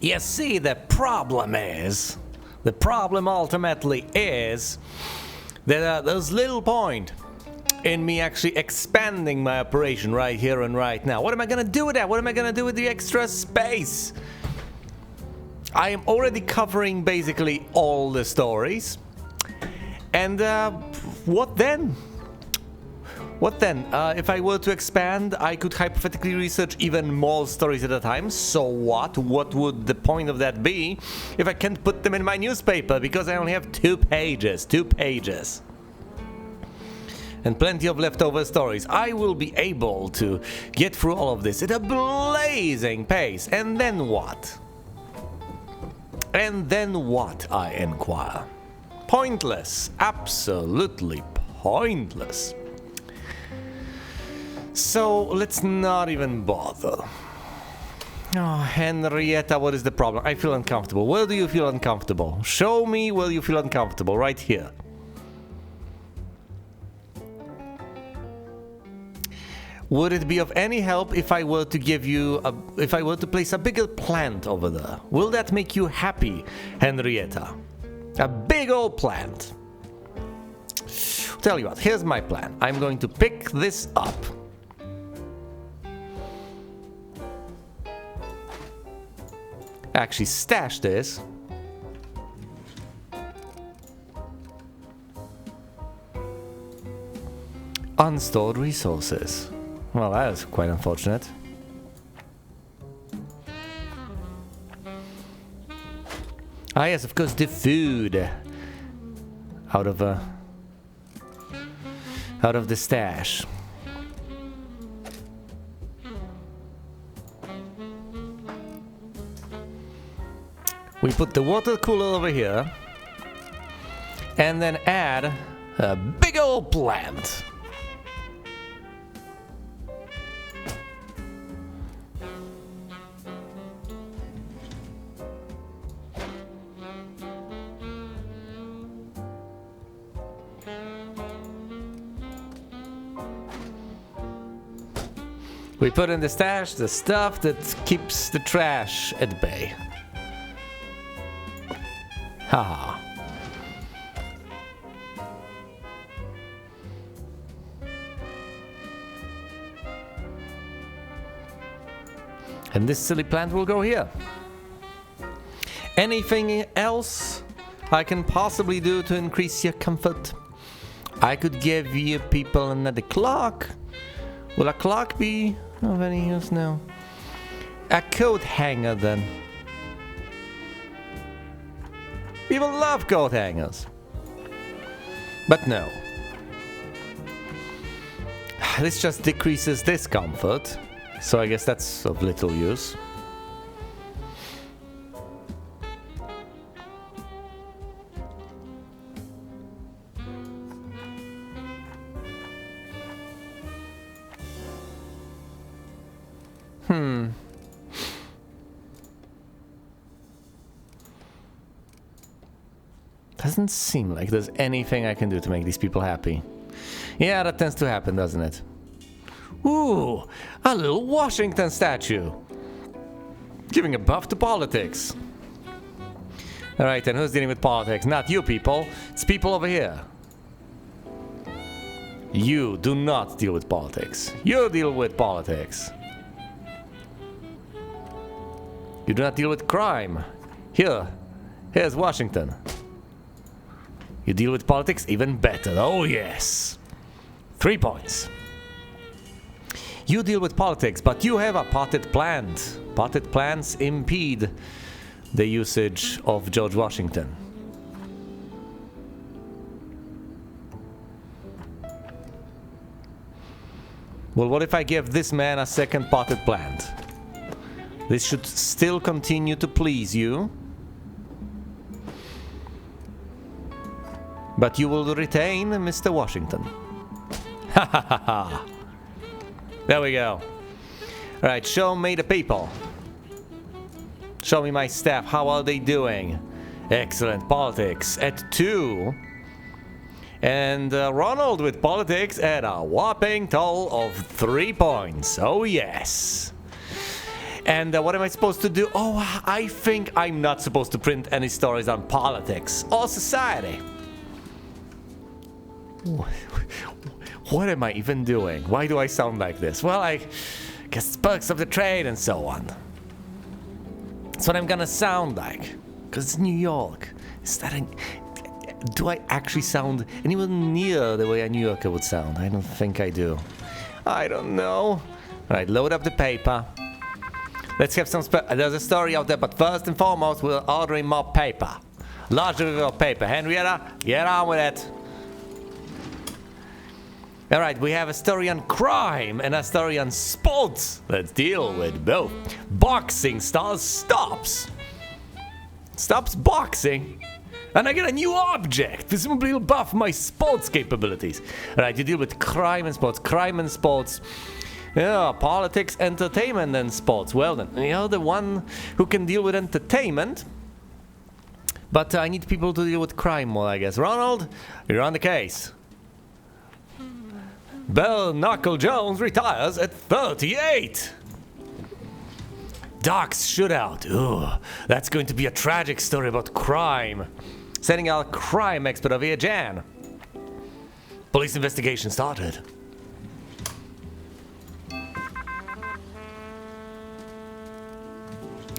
You see, the problem ultimately is that there's little point in me actually expanding my operation right here and right now. What am I gonna do with that? What am I gonna do with the extra space? I am already covering basically all the stories. And what then? What then? If I were to expand, I could hypothetically research even more stories at a time. So what? What would the point of that be if I can't put them in my newspaper because I only have 2 pages? 2 pages. And plenty of leftover stories. I will be able to get through all of this at a blazing pace. And then what? And then what, I inquire? Pointless. Absolutely pointless. So let's not even bother. Oh, Henrietta, what is the problem? I feel uncomfortable. Where do you feel uncomfortable? Show me where you feel uncomfortable. Right here. Would it be of any help if I were to give you if I were to place a bigger plant over there? Will that make you happy, Henrietta? A big old plant. Tell you what, here's my plan. I'm going to pick this up. Actually stash this. Unstored resources. Well, that is quite unfortunate. Ah yes, of course, the food. Out of the stash. We put the water cooler over here. And then add a big old plant. We put in the stash the stuff that keeps the trash at bay. Haha. And this silly plant will go here. Anything else I can possibly do to increase your comfort? I could give you people another clock. Will a clock be of any use now? A coat hanger then. People love coat hangers. But no. This just decreases discomfort. So I guess that's of little use. Doesn't seem like there's anything I can do to make these people happy. Yeah, that tends to happen, doesn't it? Ooh, a little Washington statue. Giving a buff to politics. Alright, then who's dealing with politics? Not you people, it's people over here. You do not deal with politics. You deal with politics. You do not deal with crime. Here's Washington. You deal with politics even better. Oh yes. 3 points. You deal with politics, but you have a potted plant. Potted plants impede the usage of George Washington. Well, what if I give this man a second potted plant? This should still continue to please you. But you will retain Mr. Washington. Ha ha ha ha. There we go. Alright, show me the people. Show me my staff. How are they doing? Excellent. Politics at 2. And Ronald with politics at a whopping total of 3 points. Oh yes. And what am I supposed to do? Oh, I think I'm not supposed to print any stories on politics or society. What am I even doing? Why do I sound like this? Well, I guess it's perks of the trade and so on. That's what I'm gonna sound like. Because it's New York. Do I actually sound anywhere near the way a New Yorker would sound? I don't think I do. I don't know. Alright, load up the paper. Let's have some there's a story out there, but first and foremost, we're ordering more paper. Large delivery of paper. Henrietta, get on with it. Alright, we have a story on crime and a story on sports. Let's deal with both. Boxing stars stops boxing. And I get a new object. Presumably it'll buff my sports capabilities. Alright, you deal with crime and sports. Crime and sports. Yeah, politics, entertainment, and sports. Well then, you're the one who can deal with entertainment. But I need people to deal with crime more, I guess. Ronald, you're on the case. Bell Knuckle Jones retires at 38. Doc's shootout. Ooh, that's going to be a tragic story about crime. Sending our crime expert over here, Jan. Police investigation started.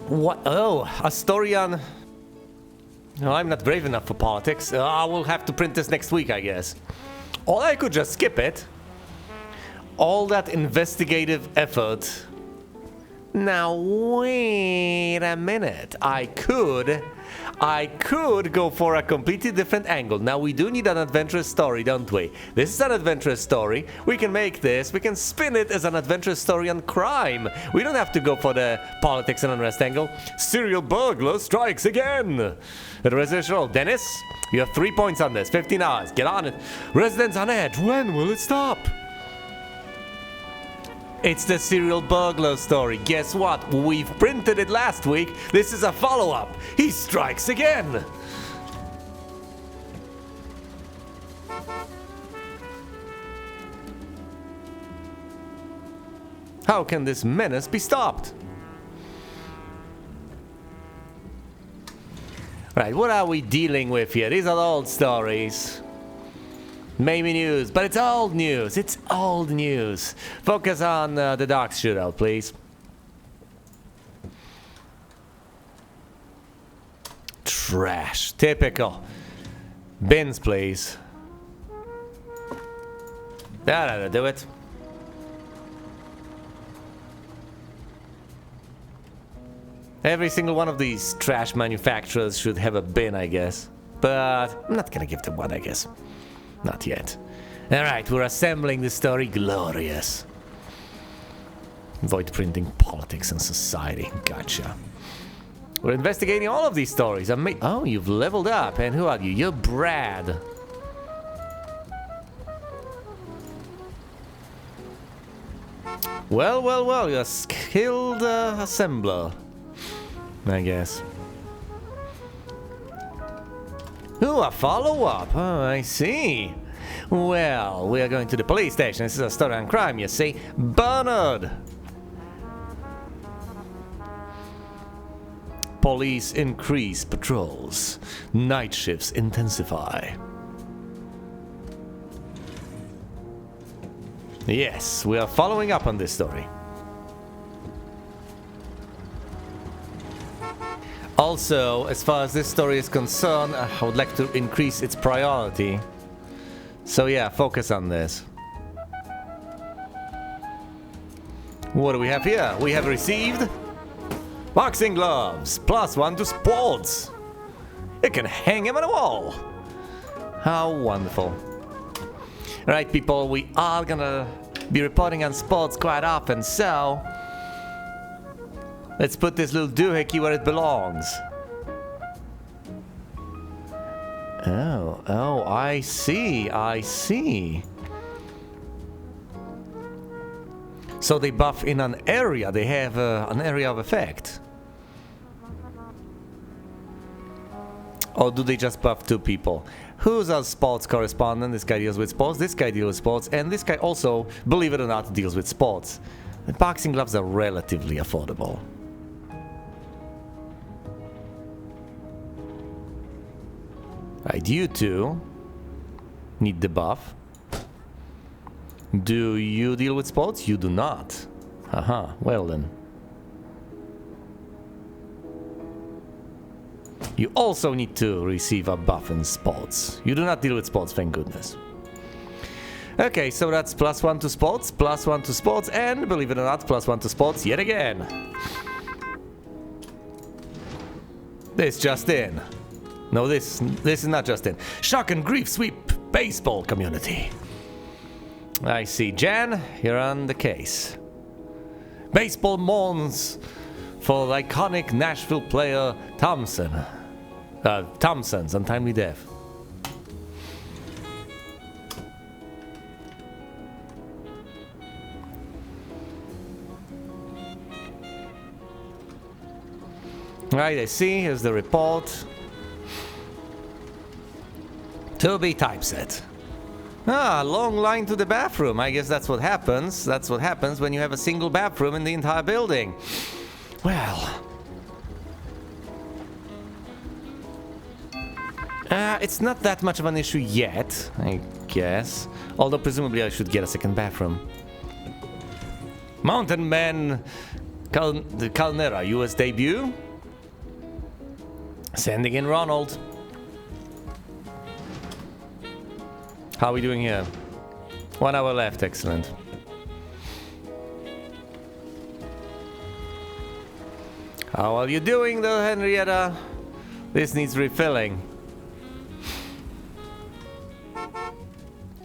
What? Oh, a story on... No, I'm not brave enough for politics. I will have to print this next week, I guess. Or I could just skip it. All that investigative effort. Now, wait a minute. I could go for a completely different angle. Now, we do need an adventurous story, don't we? This is an adventurous story. We can make this. We can spin it as an adventurous story on crime. We don't have to go for the politics and unrest angle. Serial burglar strikes again. At residential. Dennis, you have 3 points on this. 15 hours. Get on it. Residents on edge. When will it stop? It's the serial burglar story. Guess what? We've printed it last week. This is a follow-up. He strikes again. How can this menace be stopped? Right, what are we dealing with here? These are old stories. Maybe news, but it's old news. It's old news. Focus on the Doc's shootout, please. Trash. Typical. Bins, please. That'll do it. Every single one of these trash manufacturers should have a bin, I guess. But I'm not gonna give them one, I guess. Not yet. Alright, we're assembling the story. Glorious. Avoid printing politics and society. Gotcha. We're investigating all of these stories. Oh, you've leveled up. And who are you? You're Brad. Well, you're a skilled assembler, I guess. Ooh, a follow-up. Oh, I see. Well, we are going to the police station. This is a story on crime, you see. Bernard! Police increase patrols. Night shifts intensify. Yes, we are following up on this story. Also, as far as this story is concerned, I would like to increase its priority. So yeah, focus on this. What do we have here? We have received boxing gloves, +1 to sports. You can hang them on a wall. How wonderful. Alright people, we are gonna be reporting on sports quite often, so let's put this little doohickey where it belongs. Oh, I see. So they buff in an area, they have an area of effect. Or do they just buff 2 people? Who's our sports correspondent? This guy deals with sports, this guy deals with sports, and this guy also, believe it or not, deals with sports. The boxing gloves are relatively affordable. Right, you two need the buff. Do you deal with spots? You do not. Haha, well then. You also need to receive a buff in spots. You do not deal with spots, thank goodness. Okay, so that's +1 to spots, +1 to spots, and believe it or not, +1 to spots yet again. This just in. No, this is not just in. Shock and grief sweep baseball community. I see. Jan, you're on the case. Baseball mourns for the iconic Nashville player Thompson's untimely death. Right, I see. Here's the report. To be typeset. Ah, long line to the bathroom. I guess that's what happens. That's what happens when you have a single bathroom in the entire building. Well. It's not that much of an issue yet, I guess. Although presumably I should get a second bathroom. Mountain Man Calnera, US debut. Sending in Ronald. How are we doing here? 1 hour left, excellent. How are you doing though, Henrietta? This needs refilling.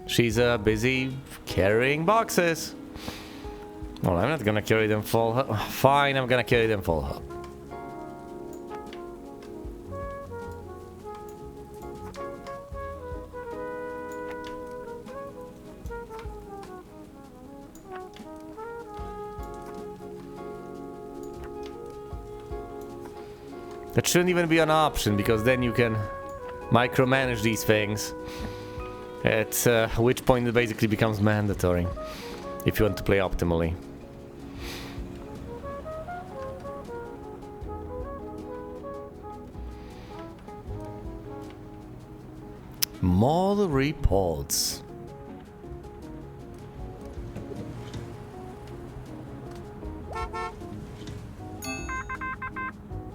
She's busy carrying boxes. Well, I'm not gonna carry them full. Fine, I'm gonna carry them full. That shouldn't even be an option, because then you can micromanage these things. At which point it basically becomes mandatory, if you want to play optimally. More reports.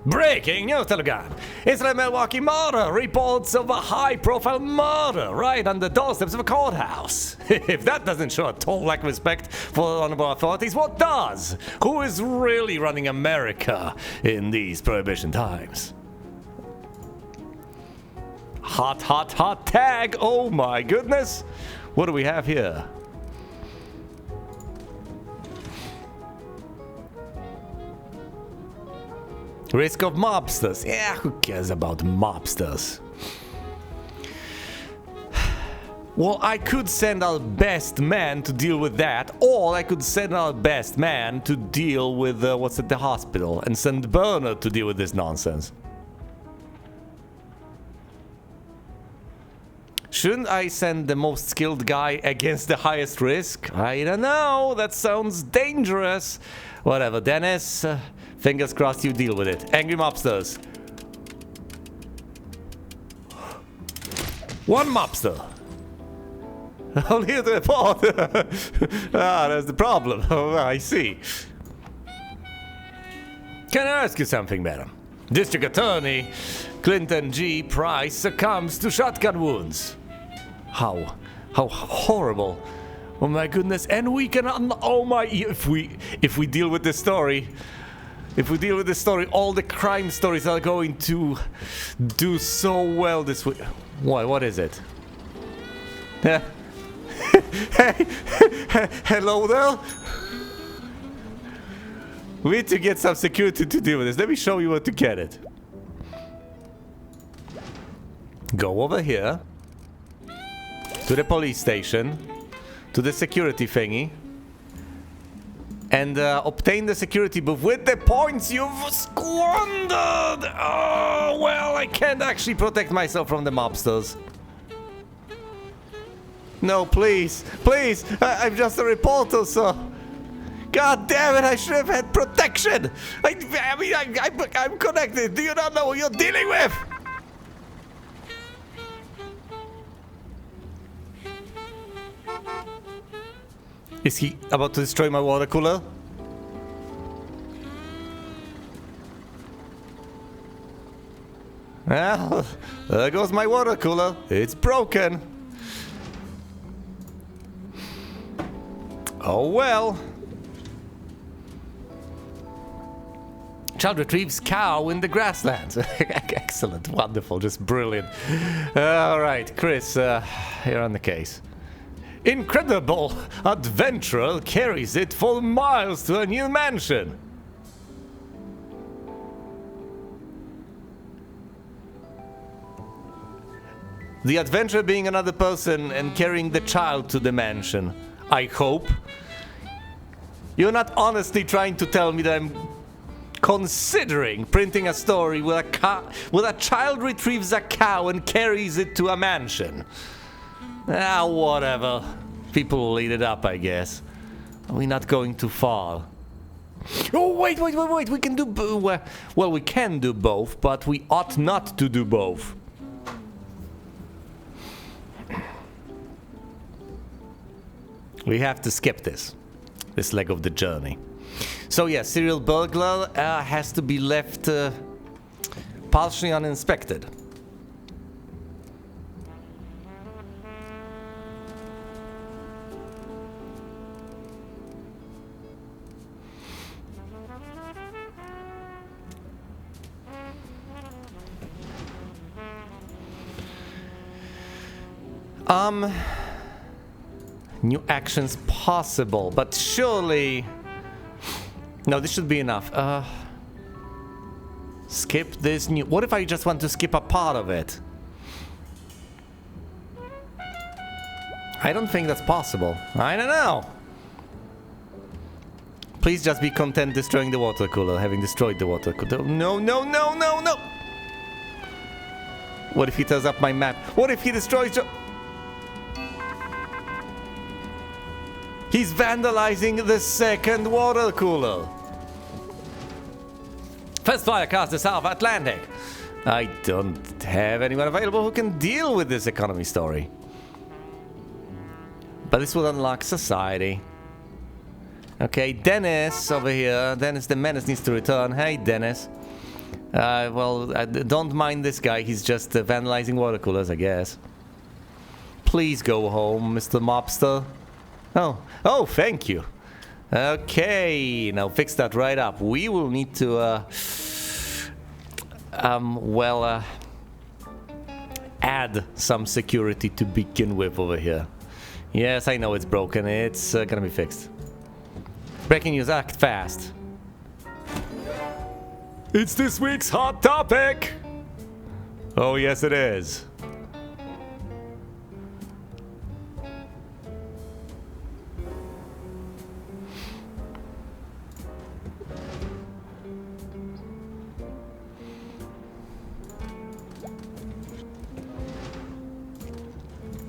Breaking news, Telegram! Israel Milwaukee murder! Reports of a high-profile murder right on the doorsteps of a courthouse. If that doesn't show a total lack of respect for honorable authorities, what does? Who is really running America in these prohibition times? Hot, hot, hot tag! Oh my goodness! What do we have here? Risk of mobsters. Yeah, who cares about mobsters? Well, I could send our best man to deal with that, or I could send our best man to deal with what's at the hospital, and send Bernard to deal with this nonsense. Shouldn't I send the most skilled guy against the highest risk? I don't know, that sounds dangerous. Whatever, Dennis, fingers crossed you deal with it. Angry mobsters. One mobster. Only here to report. That's the problem. Oh, I see. Can I ask you something, madam? District Attorney Clinton G. Price succumbs to shotgun wounds. How horrible. Oh my goodness. And we can, oh my, if we deal with this story, all the crime stories are going to do so well this week. What is it? Hey, hello there. We need to get some security to deal with this. Let me show you how to get it. Go over here to the police station, to the security thingy, and obtain the security booth with the points you've squandered. Oh, well, I can't actually protect myself from the mobsters. No, please, please, I'm just a reporter, sir. God damn it, I should have had protection. I mean, I'm connected. Do you not know who you're dealing with? Is he about to destroy my water cooler? Well, there goes my water cooler. It's broken. Oh well. Child retrieves cow in the grasslands. Excellent, wonderful, just brilliant. All right, Chris, here on the case. Incredible adventurer carries it for miles to a new mansion. The adventurer being another person and carrying the child to the mansion. I hope. You're not honestly trying to tell me that I'm considering printing a story where a child retrieves a cow and carries it to a mansion. Ah, whatever. People will eat it up, I guess. We're not going too far. Oh, wait. We can do well, we can do both, but we ought not to do both. We have to skip this leg of the journey. So yeah, serial burglar has to be left partially uninspected. New actions possible, but surely... No, this should be enough. Skip this new... What if I just want to skip a part of it? I don't think that's possible. I don't know. Please just be content destroying the water cooler, having destroyed the water cooler. No. What if he tears up my map? What if he destroys... He's vandalizing the second water cooler. First fire across the South Atlantic. I don't have anyone available who can deal with this economy story. But this will unlock society. Okay, Dennis over here. Dennis the Menace needs to return. Hey, Dennis. Well, don't mind this guy. He's just vandalizing water coolers, I guess. Please go home, Mr. Mobster. Oh, thank you. Okay, now fix that right up. We will need to, add some security to begin with over here. Yes, I know it's broken. It's gonna be fixed. Breaking news, act fast. It's this week's hot topic! Oh, yes, it is.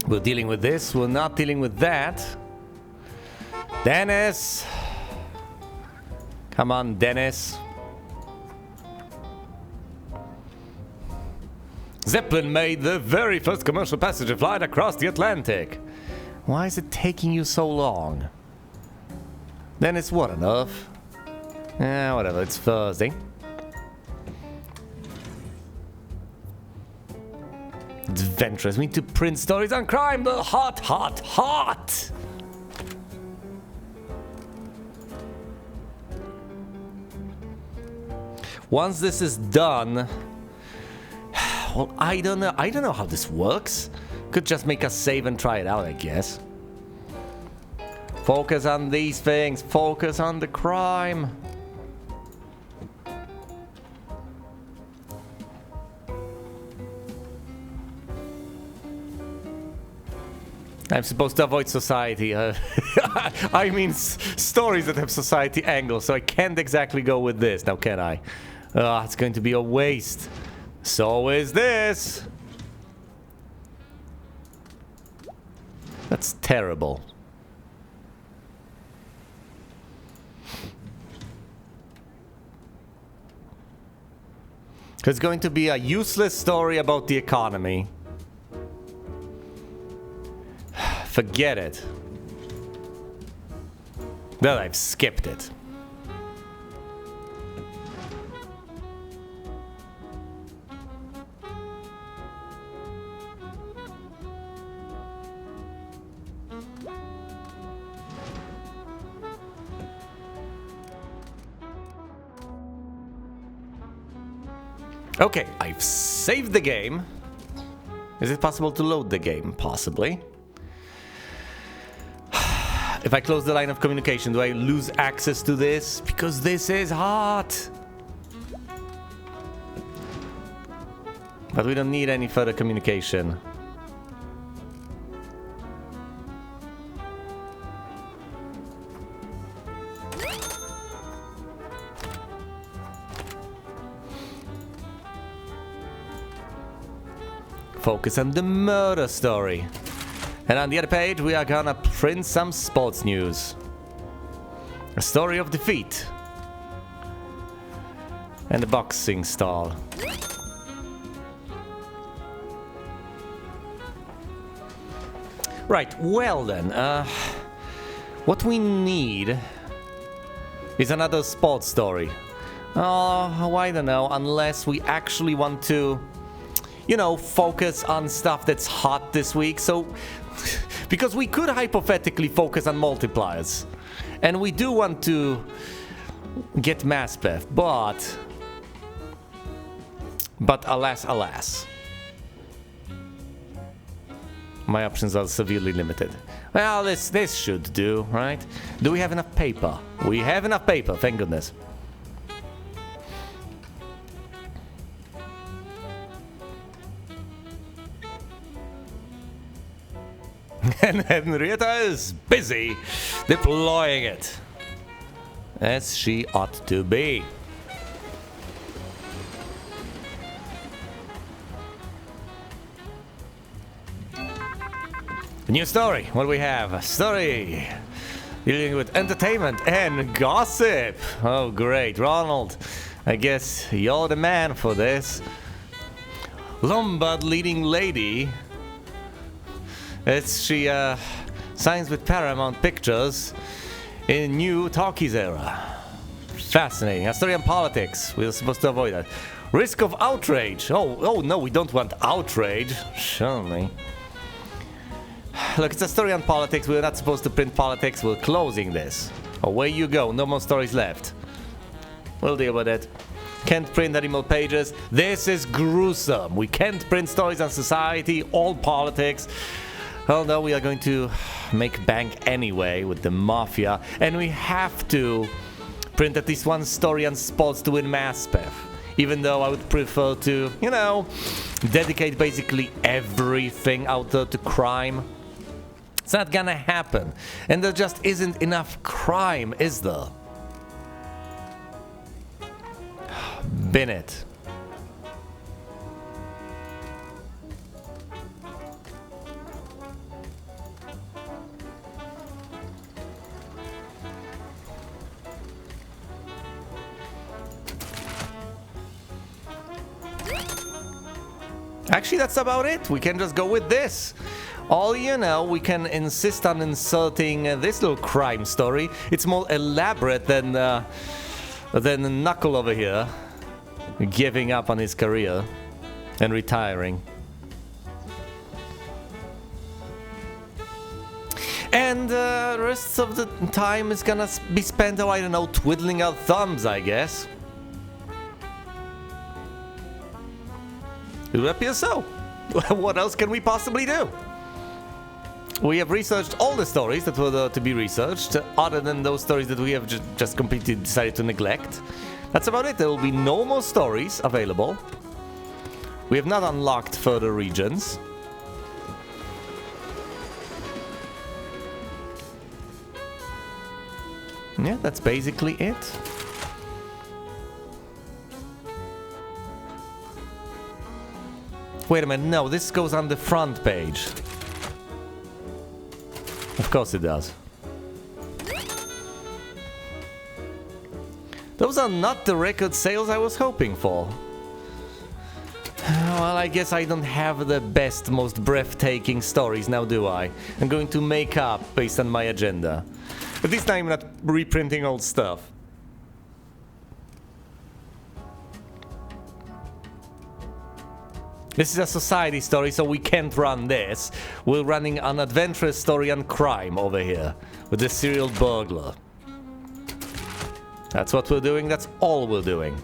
We're dealing with this, we're not dealing with that. Dennis! Come on, Dennis. Zeppelin made the very first commercial passenger flight across the Atlantic. Why is it taking you so long? Dennis, what on earth? Whatever, it's Thursday. Adventurers, we need to print stories on crime, but hot! Once this is done, well, I don't know how this works. Could just make us save and try it out, I guess. Focus on these things, focus on the crime. I'm supposed to avoid society. I mean stories that have society angles, so I can't exactly go with this, now can I? It's going to be a waste. So is this. That's terrible. It's going to be a useless story about the economy. Forget it. That I've skipped it. Okay, I've saved the game. Is it possible to load the game? Possibly. If I close the line of communication, do I lose access to this? Because this is hot! But we don't need any further communication. Focus on the murder story. And on the other page, we are gonna print some sports news. A story of defeat. And a boxing stall. Right, well then, what we need is another sports story. Oh, I don't know, unless we actually want to, you know, focus on stuff that's hot this week. So, because we could hypothetically focus on multipliers. And we do want to get MassBeth, but alas. My options are severely limited. Well, this should do, right? Do we have enough paper? We have enough paper, thank goodness. And Henrietta is busy deploying it, as she ought to be. A new story. What do we have? A story dealing with entertainment and gossip. Oh, great. Ronald, I guess you're the man for this. Lombard leading lady. She signs with Paramount Pictures in new talkies era. Fascinating. A story on politics. We're supposed to avoid that. Risk of outrage. Oh no, we don't want outrage. Surely. Look, it's a story on politics. We're not supposed to print politics. We're closing this. Away you go. No more stories left. We'll deal with it. Can't print any more pages. This is gruesome. We can't print stories on society, all politics. Although we are going to make bank anyway with the mafia. And we have to print at least one story on sports to win MassBeth. Even though I would prefer to, you know, dedicate basically everything out there to crime. It's not gonna happen. And there just isn't enough crime, is there? Bin it. Actually, that's about it. We can just go with this. All you know, we can insist on inserting this little crime story. It's more elaborate than Knuckle over here, giving up on his career and retiring. And the rest of the time is gonna be spent, oh, I don't know, twiddling our thumbs, I guess. It would appear so. What else can we possibly do? We have researched all the stories that were there to be researched, other than those stories that we have just completely decided to neglect. That's about it. There will be no more stories available. We have not unlocked further regions. Yeah, that's basically it. Wait a minute, no, this goes on the front page. Of course it does. Those are not the record sales I was hoping for. Well, I guess I don't have the best, most breathtaking stories now, do I? I'm going to make up based on my agenda. At least I'm not reprinting old stuff. This is a society story, so we can't run this. We're running an adventurous story on crime over here with the serial burglar. That's what we're doing, that's all we're doing.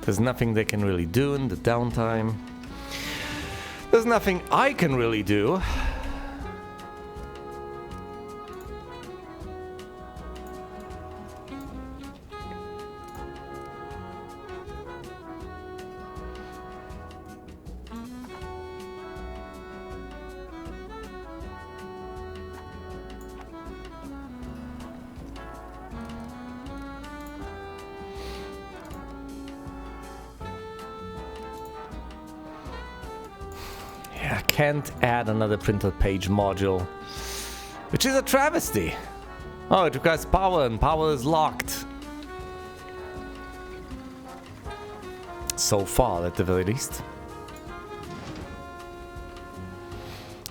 There's nothing they can really do in the downtime. There's nothing I can really do. Can't add another printed page module, which is a travesty. Oh, it requires power, and power is locked. So far, at the very least.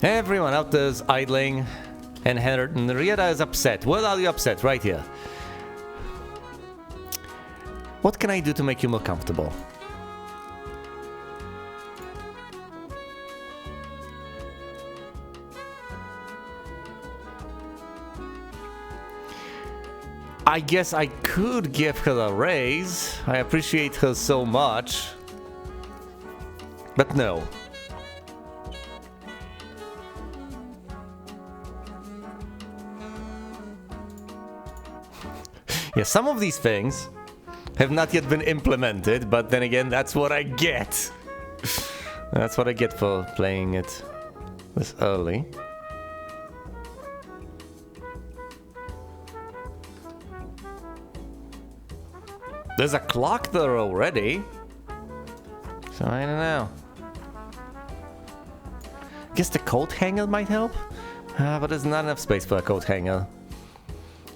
Everyone out there is idling, and Henrietta is upset. Where are you upset? Right here. What can I do to make you more comfortable? I guess I could give her a raise. I appreciate her so much. But no. Yeah, some of these things have not yet been implemented, but then again, that's what I get. That's what I get for playing it this early. There's a clock there already. So I don't know. Guess the coat hanger might help? But there's not enough space for a coat hanger.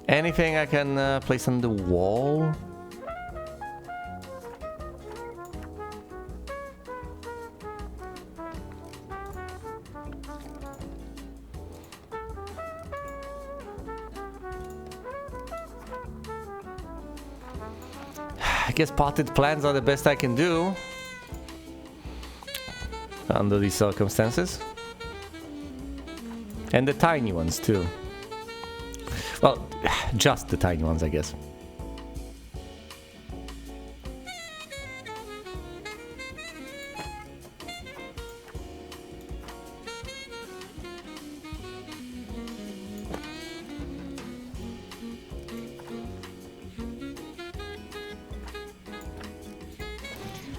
Anything I can place on the wall? I guess potted plants are the best I can do under these circumstances. And the tiny ones too. Well, just the tiny ones, I guess.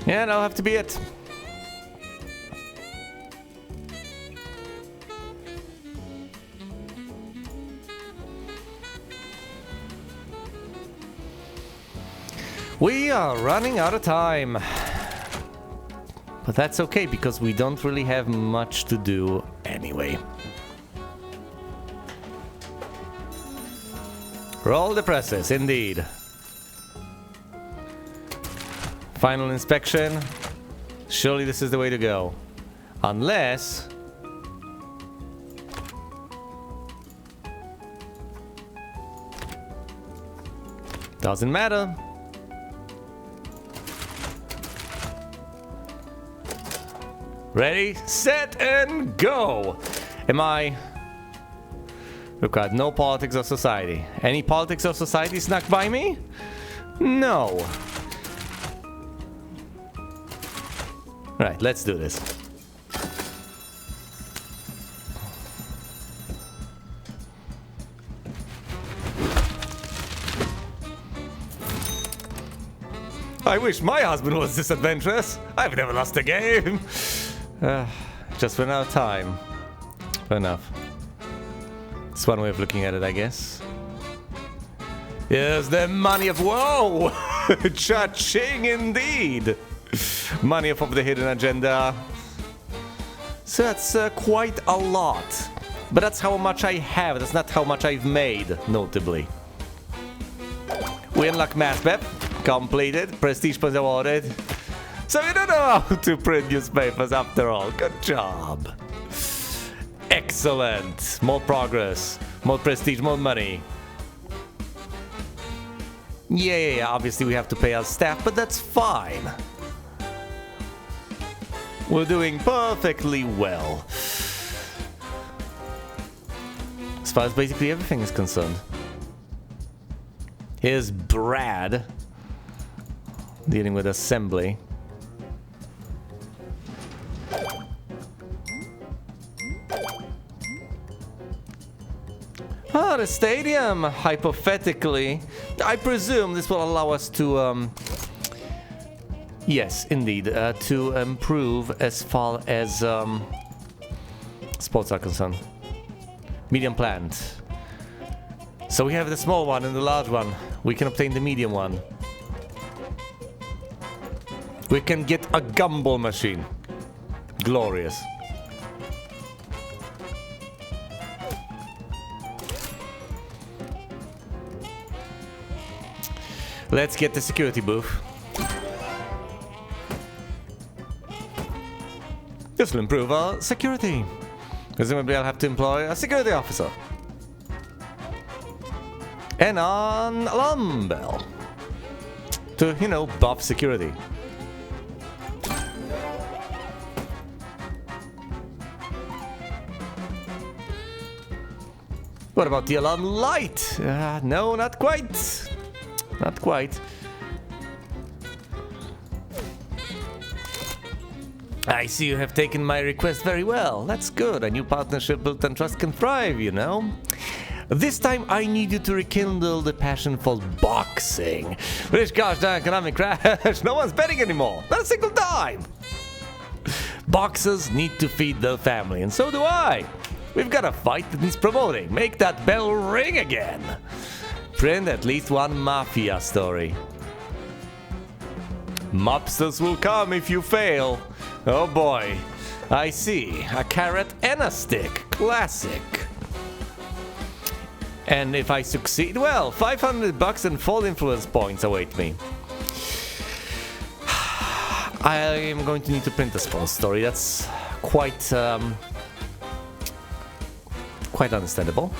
Yeah, that'll have to be it. We are running out of time. But that's okay, because we don't really have much to do anyway. Roll the presses, indeed. Final inspection. Surely this is the way to go. Unless... doesn't matter. Ready, set, and go! Am I... required no politics or society. Any politics or society snuck by me? No. Right, let's do this. I wish my husband was this adventurous. I've never lost a game. Just ran out of time. Fair enough. It's one way of looking at it, I guess. Here's the money of... whoa! Cha-ching indeed! Money of the hidden agenda. So that's quite a lot. But that's how much I have. That's not how much I've made, notably. We unlock mass map. Completed. Prestige points awarded. So you don't know how to print newspapers after all. Good job. Excellent. More progress. More prestige, more money. Yeah, obviously we have to pay our staff, but that's fine. We're doing perfectly well. As far as basically everything is concerned. Here's Brad dealing with assembly. Ah, the stadium, hypothetically. I presume this will allow us to, yes, indeed, to improve as far as sports are concerned. Medium plant. So we have the small one and the large one. We can obtain the medium one. We can get a gumball machine. Glorious. Let's get the security booth. This will improve our security. Presumably I'll have to employ a security officer. And an alarm bell. To, you know, buff security. What about the alarm light? No, not quite. Not quite. I see you have taken my request very well. That's good. A new partnership built on trust can thrive, you know. This time I need you to rekindle the passion for boxing. This gosh darn economic crash. No one's betting anymore. Not a single dime. Boxers need to feed their family, and so do I. We've got a fight that needs promoting. Make that bell ring again. Print at least one mafia story. Mobsters will come if you fail. Oh boy. I see. A carrot and a stick. Classic. And if I succeed, well, $500 and full influence points await me. I am going to need to print a sports story. That's quite understandable.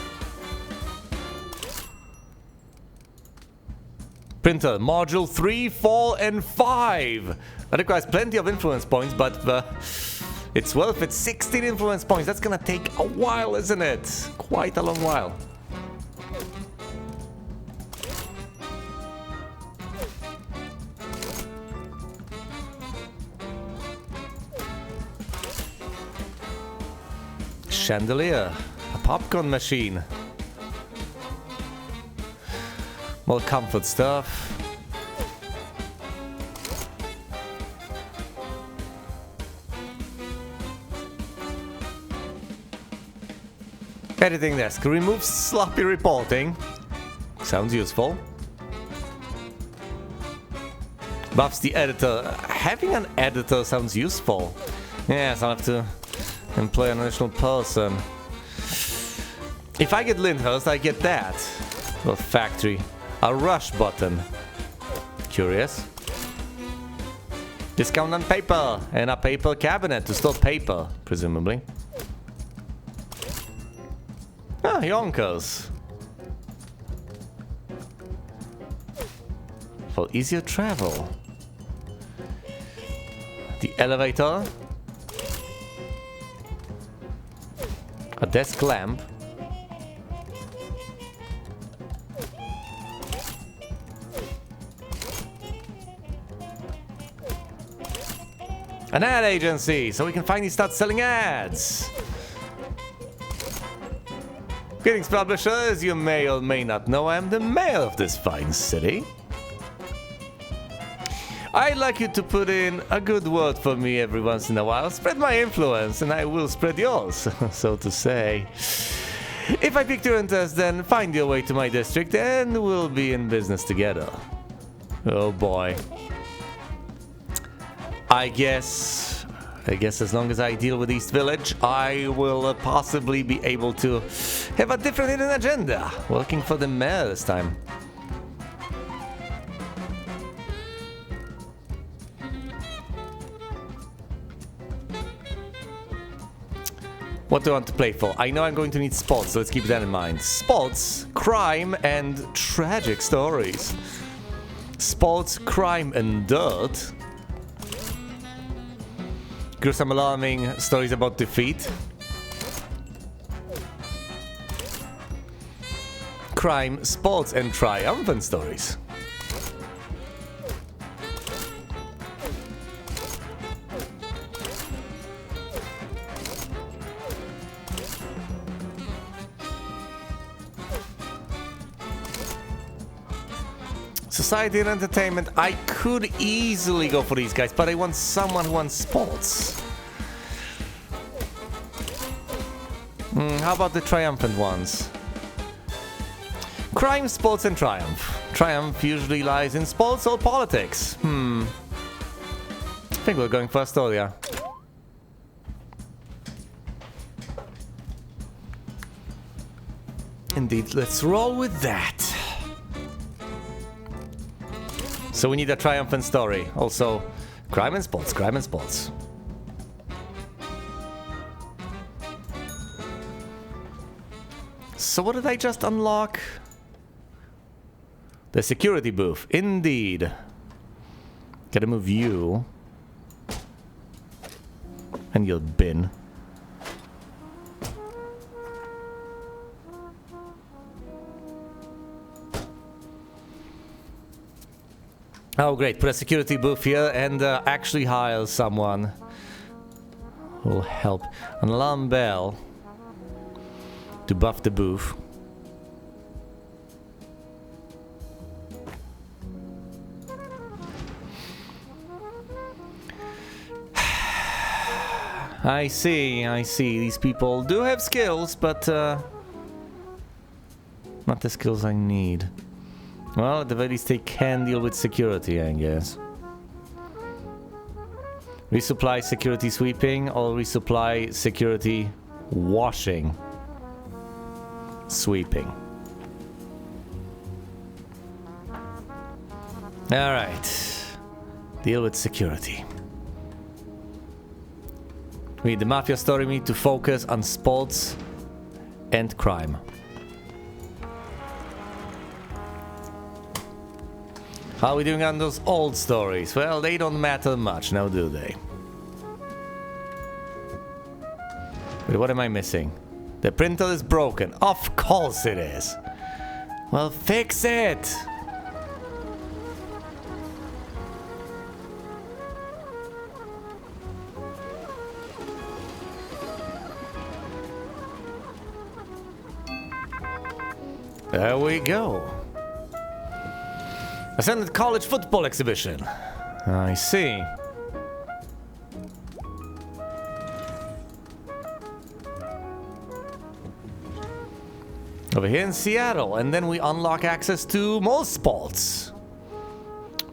Printer, module 3, 4, and 5. That requires plenty of influence points, but it's worth it. 16 influence points. That's gonna take a while, isn't it? Quite a long while. Chandelier, a popcorn machine. More comfort stuff. Editing desk. Remove sloppy reporting. Sounds useful. Buffs the editor. Having an editor sounds useful. Yes, I'll have to employ an additional person. If I get Lyndhurst, I get that. Well, factory. A rush button. Curious. Discount on paper and a paper cabinet to store paper, presumably. Ah, Yonkers. For easier travel. The elevator. A desk lamp. An ad agency, so we can finally start selling ads. Greetings, publisher. As you may or may not know, I am the mayor of this fine city. I'd like you to put in a good word for me every once in a while. Spread my influence, and I will spread yours, so to say. If I pique your interest, then find your way to my district, and we'll be in business together. Oh boy. I guess as long as I deal with East Village, I will possibly be able to have a different hidden agenda. Working for the mayor this time. What do I want to play for? I know I'm going to need sports, so let's keep that in mind. Sports, crime, and tragic stories. Sports, crime, and dirt. Gruesome, alarming stories about defeat. Crime, sports, and triumphant stories. Society and entertainment, I could easily go for these guys, but I want someone who wants sports. How about the triumphant ones? Crime, sports, and triumph. Triumph usually lies in sports or politics. I think we're going for Astoria. Indeed, let's roll with that. So we need a triumphant story. Also, crime and sports, crime and sports. So what did I just unlock? The security booth. Indeed. Gotta move you. And your bin. Oh great, put a security booth here and actually hire someone who will help. An alarm bell to buff the booth. I see. These people do have skills, but not the skills I need. Well, at the very least they can deal with security, I guess. Resupply security sweeping or resupply security washing. Sweeping. Alright. Deal with security. We need the mafia story, we need to focus on sports and crime. How are we doing on those old stories? Well, they don't matter much now, do they? Wait, what am I missing? The printer is broken. Of course it is. Well, fix it! There we go. Ascended College Football Exhibition. I see. Over here in Seattle, and then we unlock access to more sports.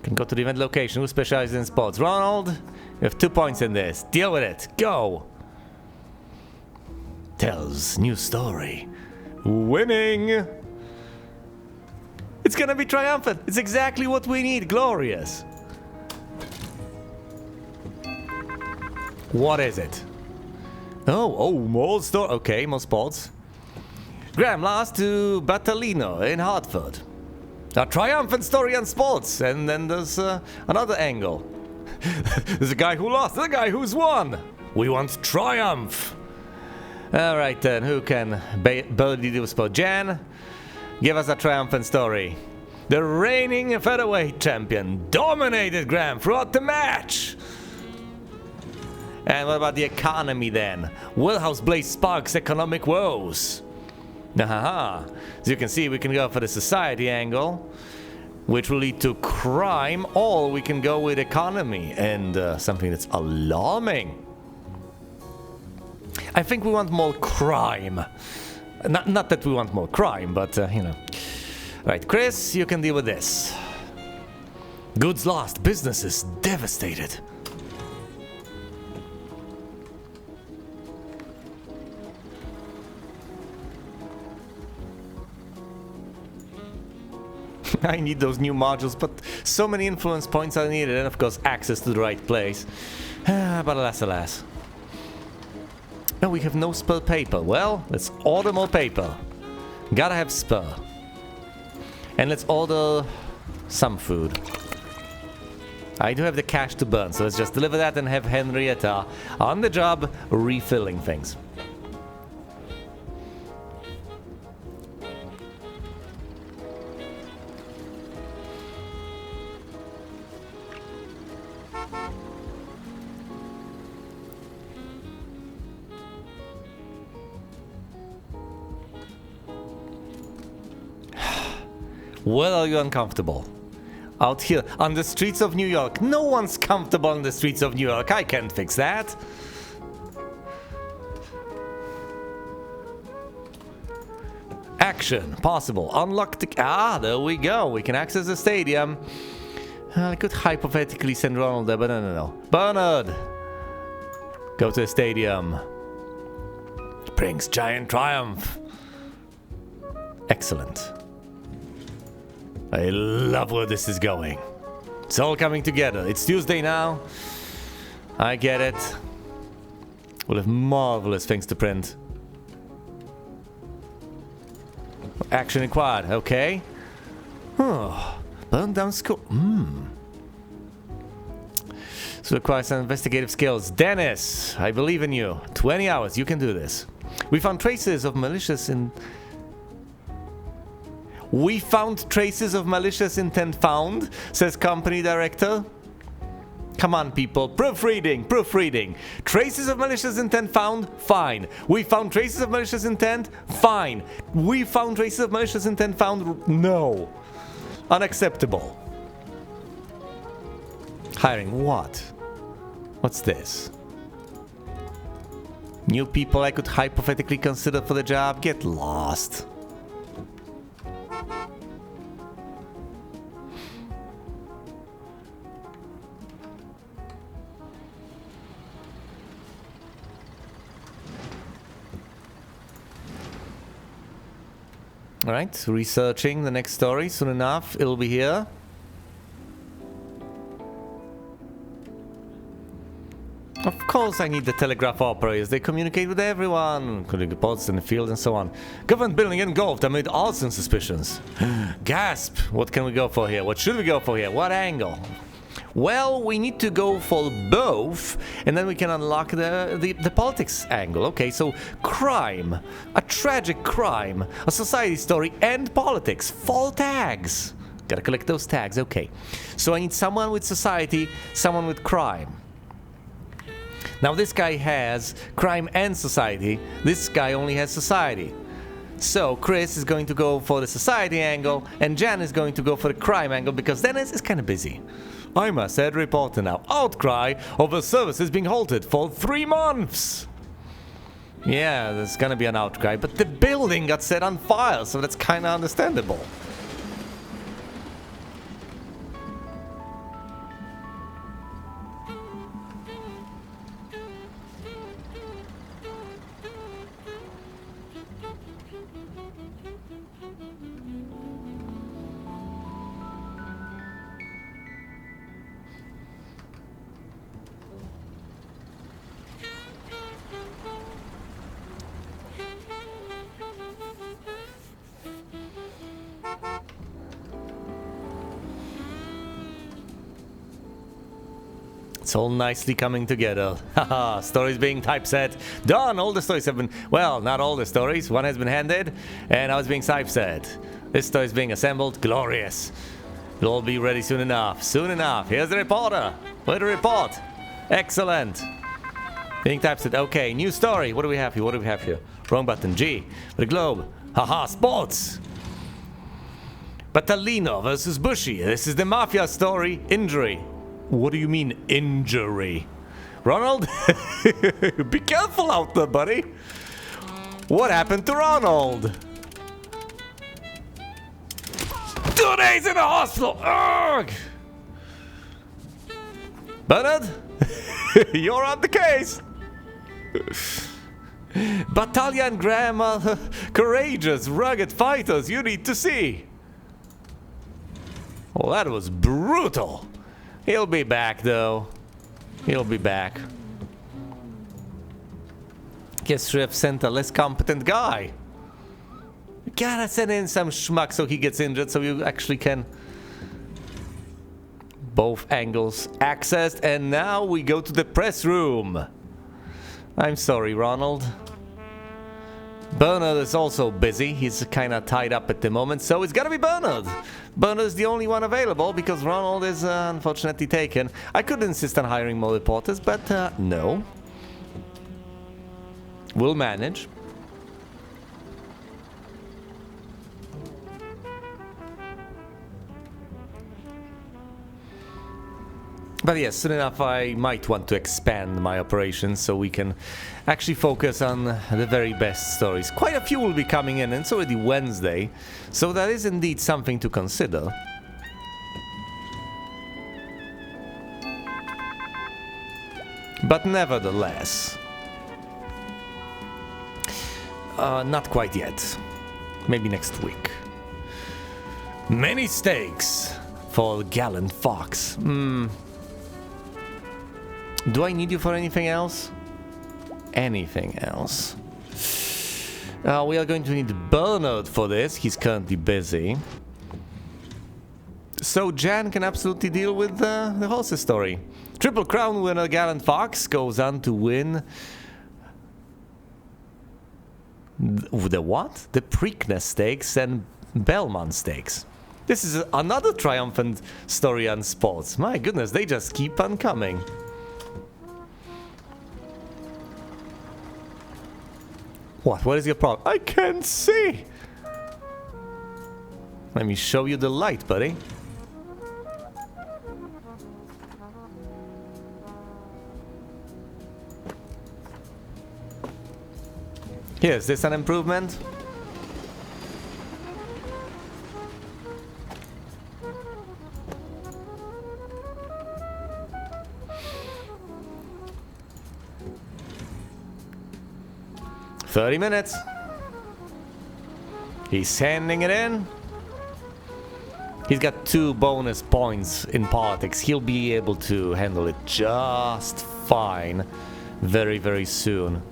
Can go to the event location. Who specializes in sports? Ronald, you have 2 points in this. Deal with it. Go. Tells new story. Winning. It's gonna be triumphant. It's exactly what we need. Glorious. What is it? Oh, more store. Okay, more sports. Graham lost to Battaglino in Hartford. A triumphant story on sports. And then there's another angle. There's a guy who lost, the guy who's won. We want triumph. Alright then, who can boldly do sport? Jan? Give us a triumphant story. The reigning featherweight champion dominated Graham throughout the match. And what about the economy then? Wheelhouse Blaze Sparks economic woes. Haha. As you can see, we can go for the society angle, which will lead to crime, or we can go with economy and something that's alarming. I think we want more crime. Not that we want more crime, but, you know. Right, Chris, you can deal with this. Goods lost, businesses devastated. I need those new modules, but so many influence points are needed, and of course access to the right place. But alas, alas. No, we have no spare paper. Well, let's order more paper. Gotta have spare. And let's order some food. I do have the cash to burn, so let's just deliver that and have Henrietta on the job refilling things. Well, are you uncomfortable? Out here, on the streets of New York. No one's comfortable on the streets of New York. I can't fix that. Action. Possible. Unlock the... Ah, there we go. We can access the stadium. I could hypothetically send Ronald there, but no. Bernard! Go to the stadium. Brings giant triumph. Excellent. I love where this is going. It's all coming together. It's Tuesday now. I get it. We'll have marvelous things to print. Action required. Okay. Burn down school. So requires some investigative skills. Dennis, I believe in you. 20 hours. You can do this. We found traces of malicious We found traces of malicious intent found, says company director. Come on, people. Proofreading. Traces of malicious intent found? Fine. We found traces of malicious intent? Fine. We found traces of malicious intent found? No. Unacceptable. Hiring what? What's this? New people I could hypothetically consider for the job? Get lost. Alright, researching the next story. Soon enough, it'll be here. Of course I need the telegraph operators. They communicate with everyone, including the posts in the field and so on. Government building engulfed amid arson suspicions. Gasp! What can we go for here? What should we go for here? What angle? Well, we need to go for both, and then we can unlock the politics angle. Okay, so crime, a tragic crime, a society story, and politics. 4 tags. Gotta collect those tags, okay. So I need someone with society, someone with crime. Now this guy has crime and society. This guy only has society. So Chris is going to go for the society angle, and Jan is going to go for the crime angle because Dennis is kind of busy. I'm a sad reporter now. Outcry over services being halted for 3 months. Yeah, there's gonna be an outcry, but the building got set on fire, so that's kind of understandable. It's all nicely coming together. Haha, stories being typeset. Done! All the stories have been... Well, not all the stories. One has been handed, and now it's being typeset. This story is being assembled. Glorious. It'll all be ready soon enough. Soon enough. Here's the reporter. With the report. Excellent. Being typeset. Okay, new story. What do we have here? What do we have here? Wrong button. G. The globe. Haha, sports. Battaglino versus Bushi. This is the Mafia story. Injury. What do you mean, injury? Ronald? Be careful out there, buddy. What happened to Ronald? 2 days in the hospital! Ugh! Bernard? You're on the case! Battaglia and Graham are courageous, rugged fighters you need to see. Well, that was brutal. He'll be back, though. He'll be back. Guess we have sent a less competent guy. You gotta send in some schmuck so he gets injured so you actually can... Both angles accessed, and now we go to the press room. I'm sorry, Ronald. Bernard is also busy. He's kind of tied up at the moment, so it's gotta be Bernard. Bernard is the only one available because Ronald is unfortunately taken. I could insist on hiring more reporters, but no. We'll manage. But yes, soon enough I might want to expand my operations so we can actually focus on the very best stories. Quite a few will be coming in, and it's already Wednesday, so that is indeed something to consider. But nevertheless... not quite yet. Maybe next week. Many stakes for Gallant Fox. Do I need you for anything else? Anything else? We are going to need Bernard for this. He's currently busy. So Jan can absolutely deal with the horses story. Triple Crown winner Gallant Fox goes on to win... The what? The Preakness Stakes and Belmont Stakes. This is another triumphant story on sports. My goodness, they just keep on coming. What is your problem? I can't see! Let me show you the light, buddy. Here, is this an improvement? "30 minutes. He's sending it in. He's got 2 bonus points in politics. He'll be able to handle it just fine very, very soon.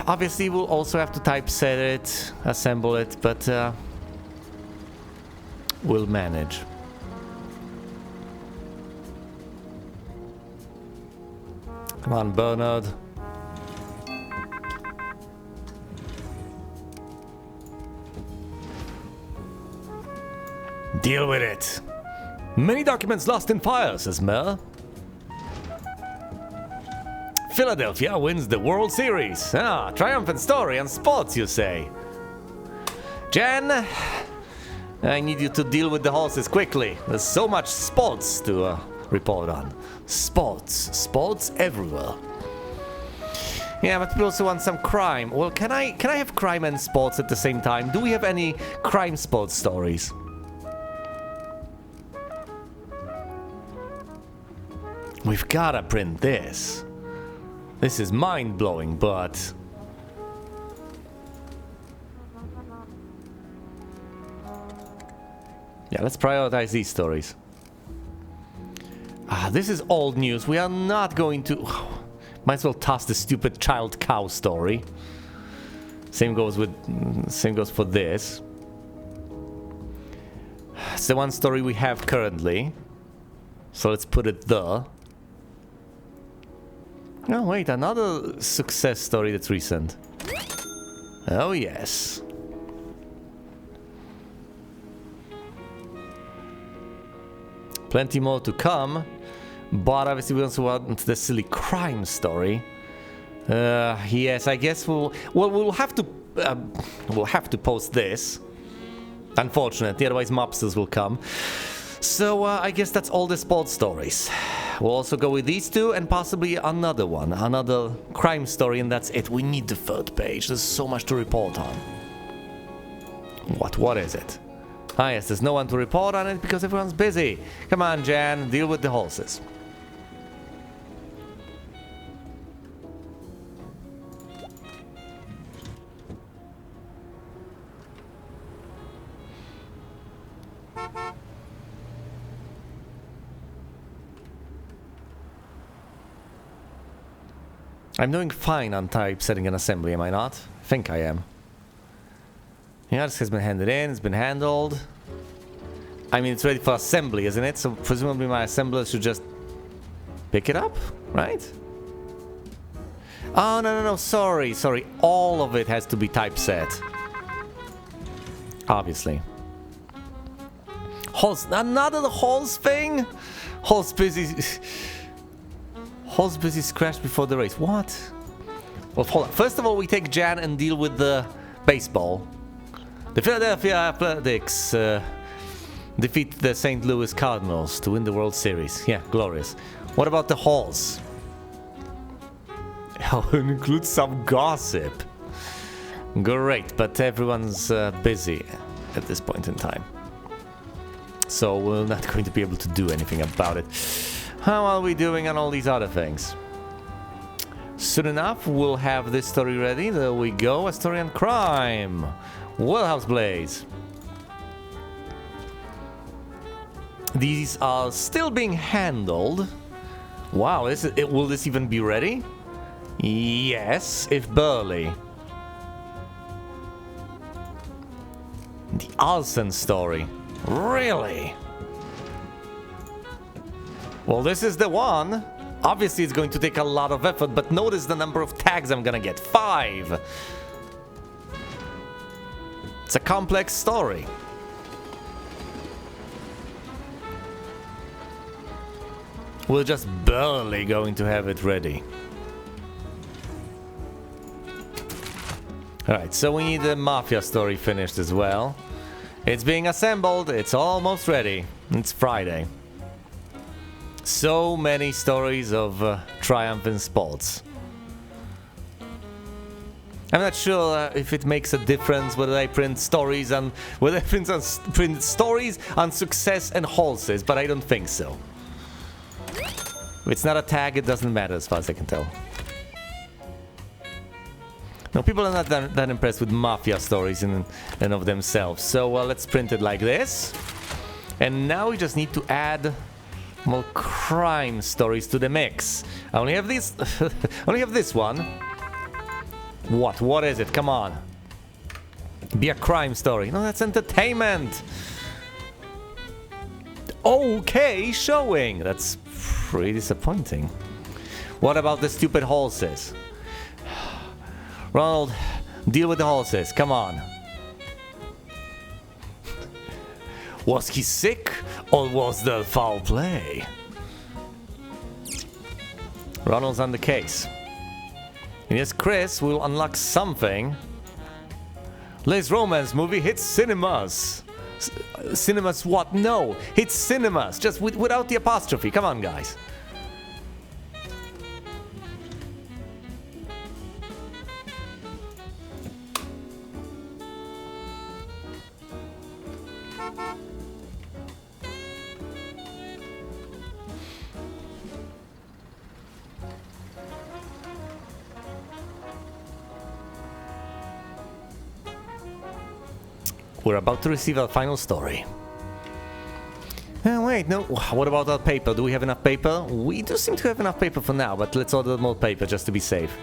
Obviously, we'll also have to typeset it, assemble it, but we'll manage. Come on, Bernard. Deal with it. Many documents lost in fire, says Mer. Philadelphia wins the World Series. Ah, triumphant story on sports, you say. Jan, I need you to deal with the horses quickly. There's so much sports to report on. Sports everywhere. Yeah, but we also want some crime. Well, can I have crime and sports at the same time? Do we have any crime sports stories? We've gotta print this. This is mind-blowing, but... yeah, let's prioritize these stories. This is old news. We are not going to... might as well toss the stupid child cow story. Same goes for this. It's the one story we have currently. So let's put it there. Oh wait, another success story that's recent. Oh yes. Plenty more to come, but obviously we also want the silly crime story. Yes, I guess we'll have to post this. Unfortunately, otherwise mobsters will come. So I guess that's all the sports stories. We'll also go with these 2 and possibly another one, another crime story, and that's it. We need the 3rd page. There's so much to report on. What is it? Ah yes, there's no one to report on it because everyone's busy. Come on, Jan, deal with the horses. I'm doing fine on typesetting an assembly, am I not? I think I am. Yeah, this has been handed in, it's been handled. I mean, it's ready for assembly, isn't it? So presumably my assembler should just pick it up, right? Oh, no, sorry. All of it has to be typeset. Obviously. Halls, another Halls thing? Halls busy scratched before the race. What? Well, hold on. First of all, we take Jan and deal with the baseball. The Philadelphia Athletics defeat the St. Louis Cardinals to win the World Series. Yeah, glorious. What about the Halls? Oh, it includes some gossip. Great, but everyone's busy at this point in time. So we're not going to be able to do anything about it. How are we doing on all these other things? Soon enough, we'll have this story ready. There we go. A story on crime. Wellhouse Blaze. These are still being handled. Wow, will this even be ready? Yes, if barely. The Olsen story. Really? Well, this is the one. Obviously, it's going to take a lot of effort, but notice the number of tags I'm gonna get. 5. It's a complex story. We're just barely going to have it ready. Alright, so we need the Mafia story finished as well. It's being assembled, it's almost ready. It's Friday. So many stories of triumph in sports. I'm not sure if it makes a difference whether I print stories on print stories on success and horses, but I don't think so. If it's not a tag, it doesn't matter as far as I can tell. No, people are not that impressed with Mafia stories in and of themselves. So let's print it like this. And now we just need to add more crime stories to the mix. I only have this. only have this one. What is it? Come on. Be a crime story. No, that's entertainment. Okay, showing. That's pretty disappointing. What about the stupid horses? Ronald, deal with the horses. Come on. Was he sick or was there foul play? Ronald's on the case. And yes, Chris will unlock something. Liz Romance movie hits cinemas. Cinemas what? No, hits cinemas. Just without the apostrophe. Come on, guys. We're about to receive our final story. Wait, no. What about our paper? Do we have enough paper? We do seem to have enough paper for now, but let's order more paper just to be safe.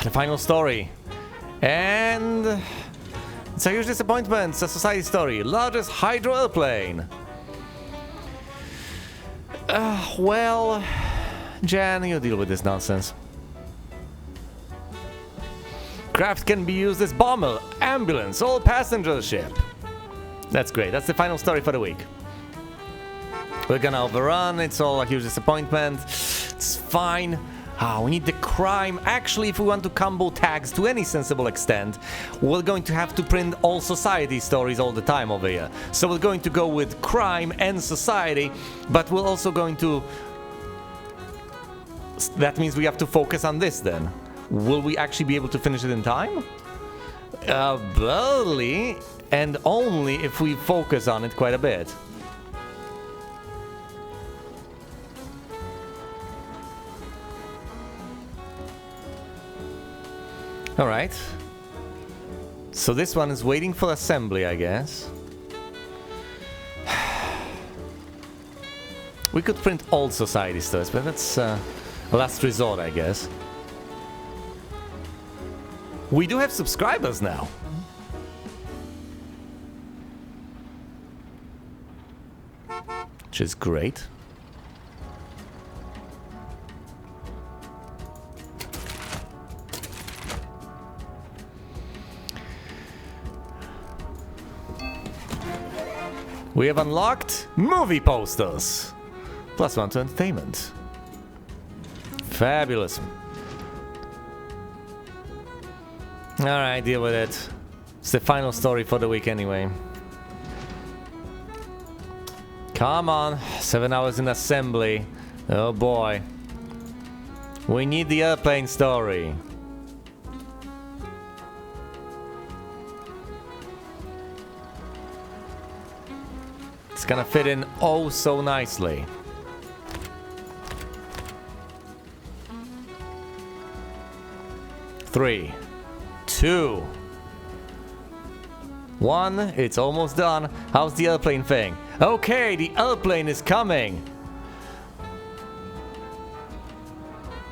The final story. And it's a huge disappointment. It's a society story. Largest hydro airplane. Well, Jan, you deal with this nonsense. Craft can be used as bomber, ambulance, or passenger ship. That's great. That's the final story for the week. We're gonna overrun. It's all a huge disappointment. It's fine. We need the crime. Actually, if we want to combo tags to any sensible extent, we're going to have to print all society stories all the time over here. So we're going to go with crime and society, but we're also going to... That means we have to focus on this then. Will we actually be able to finish it in time? Barely, and only if we focus on it quite a bit. Alright. So this one is waiting for assembly, I guess. We could print old society stories, but that's last resort, I guess. We do have subscribers now. Which is great. We have unlocked movie posters. +1 to entertainment. Fabulous. Alright, deal with it. It's the final story for the week anyway. Come on, 7 hours in assembly. Oh boy. We need the airplane story. It's gonna fit in oh so nicely. Three, 2, 1. It's almost done. How's the airplane thing? Okay, the airplane is coming.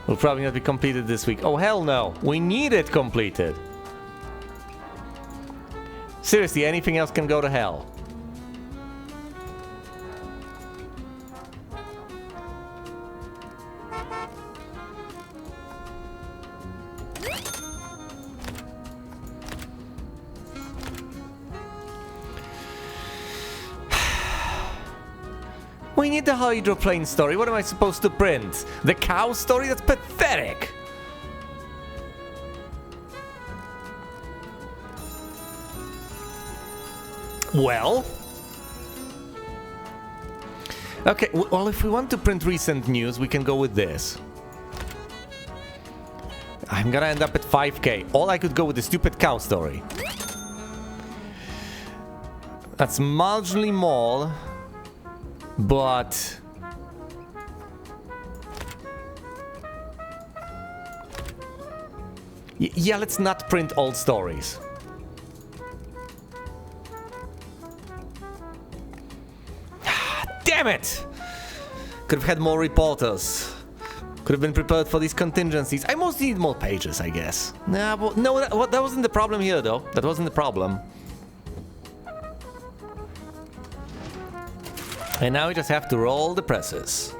Will probably not be completed this week. Oh hell no, we need it completed. Seriously, anything else can go to hell. We need the hydroplane story. What am I supposed to print? The cow story? That's pathetic. Well. Okay, well, if we want to print recent news, we can go with this. I'm gonna end up at 5k. All I could go with the stupid cow story. That's marginally more. But yeah, let's not print old stories. Damn it! Could have had more reporters. Could have been prepared for these contingencies. I mostly need more pages, I guess. Nah, but no, that wasn't the problem here, though. That wasn't the problem. And now we just have to roll the presses.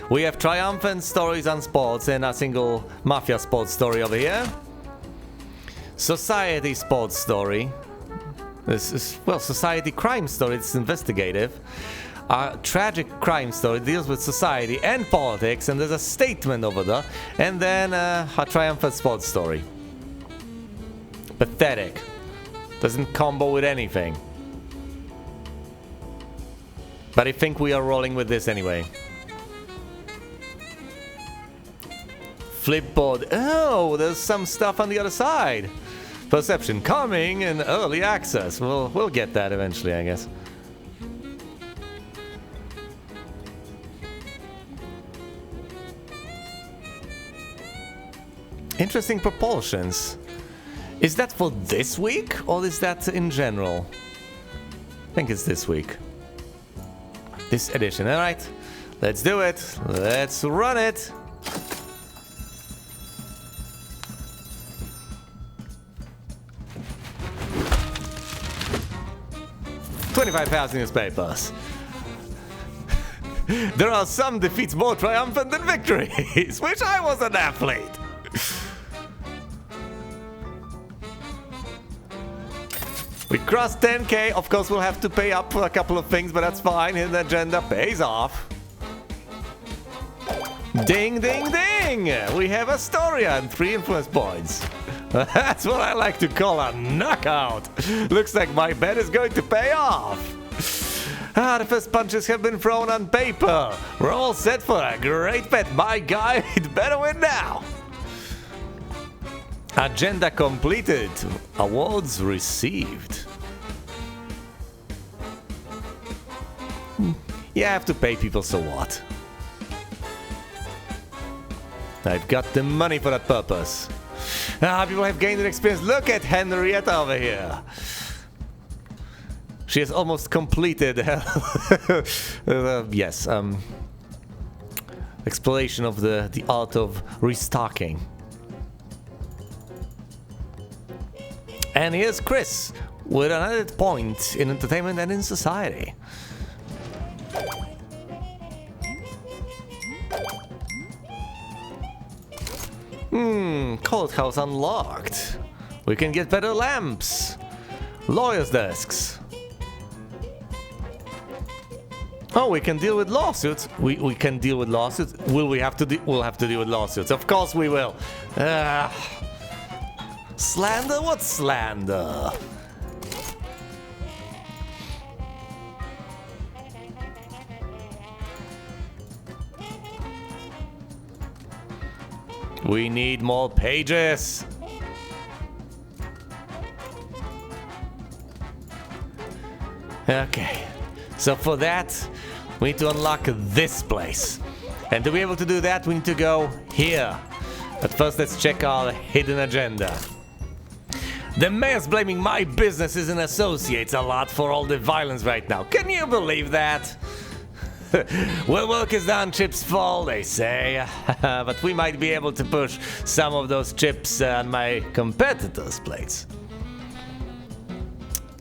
We have triumphant stories on sports and a single mafia sports story over here. Society sports story. This is, well, society crime story. It's investigative. A tragic crime story deals with society and politics, and there's a statement over there. And then a triumphant sports story. Pathetic. Doesn't combo with anything. But I think we are rolling with this anyway. Flipboard. Oh, there's some stuff on the other side. Perception coming in early access. We'll get that eventually, I guess. Interesting propulsions. Is that for this week or is that in general? I think it's this week. This edition. Alright, let's do it. Let's run it. $25,000 newspapers. There are some defeats more triumphant than victories. Wish I was an athlete. We crossed 10k. Of course, we'll have to pay up for a couple of things, but that's fine. Hidden agenda pays off. Ding, ding, ding! We have Astoria and 3 influence points. That's what I like to call a knockout. Looks like my bet is going to pay off. The first punches have been thrown on paper. We're all set for a great bet. My guy, it better win now. Agenda completed. Awards received. Yeah, I have to pay people, so what? I've got the money for that purpose. People have gained an experience. Look at Henrietta over here. She has almost completed. Yes. exploration of the art of restocking. And here's Chris with another point in entertainment and in society. Courthouse unlocked. We can get better lamps. Lawyers' desks. Oh, we can deal with lawsuits. We can deal with lawsuits. Will we have to? We'll have to deal with lawsuits. Of course we will. Slander? What slander? We need more pages. Okay, so for that, we need to unlock this place. And to be able to do that, we need to go here. But first, let's check our hidden agenda. The mayor's blaming my businesses and associates a lot for all the violence right now. Can you believe that? Well, work is done, chips fall, they say. But we might be able to push some of those chips on my competitors' plates.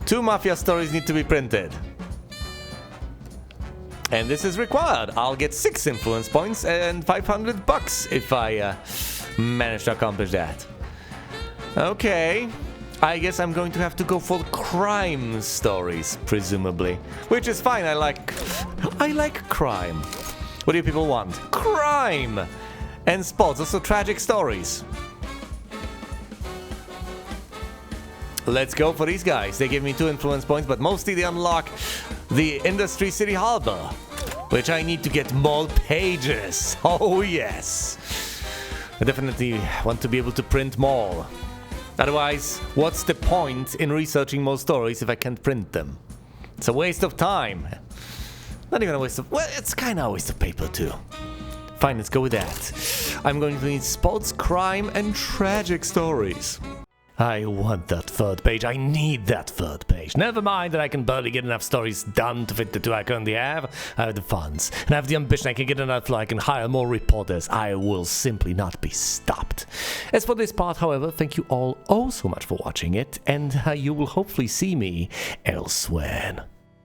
2 mafia stories need to be printed. And this is required. I'll get 6 influence points and $500 if I manage to accomplish that. Okay. I guess I'm going to have to go for crime stories, presumably. Which is fine, I like crime. What do you people want? Crime! And sports, also tragic stories. Let's go for these guys. They give me 2 influence points, but mostly they unlock the Industry City Harbor, which I need to get more pages. Oh yes. I definitely want to be able to print more. Otherwise, what's the point in researching more stories if I can't print them? It's a waste of time. Not even a waste of... well, it's kind of a waste of paper too. Fine, let's go with that. I'm going to need sports, crime, and tragic stories. I want that 3rd page. I need that 3rd page. Never mind that I can barely get enough stories done to fit the 2 I currently have. I have the funds, and I have the ambition. I can get enough flow. I can hire more reporters. I will simply not be stopped. As for this part, however, thank you all oh so much for watching it, and you will hopefully see me elsewhere.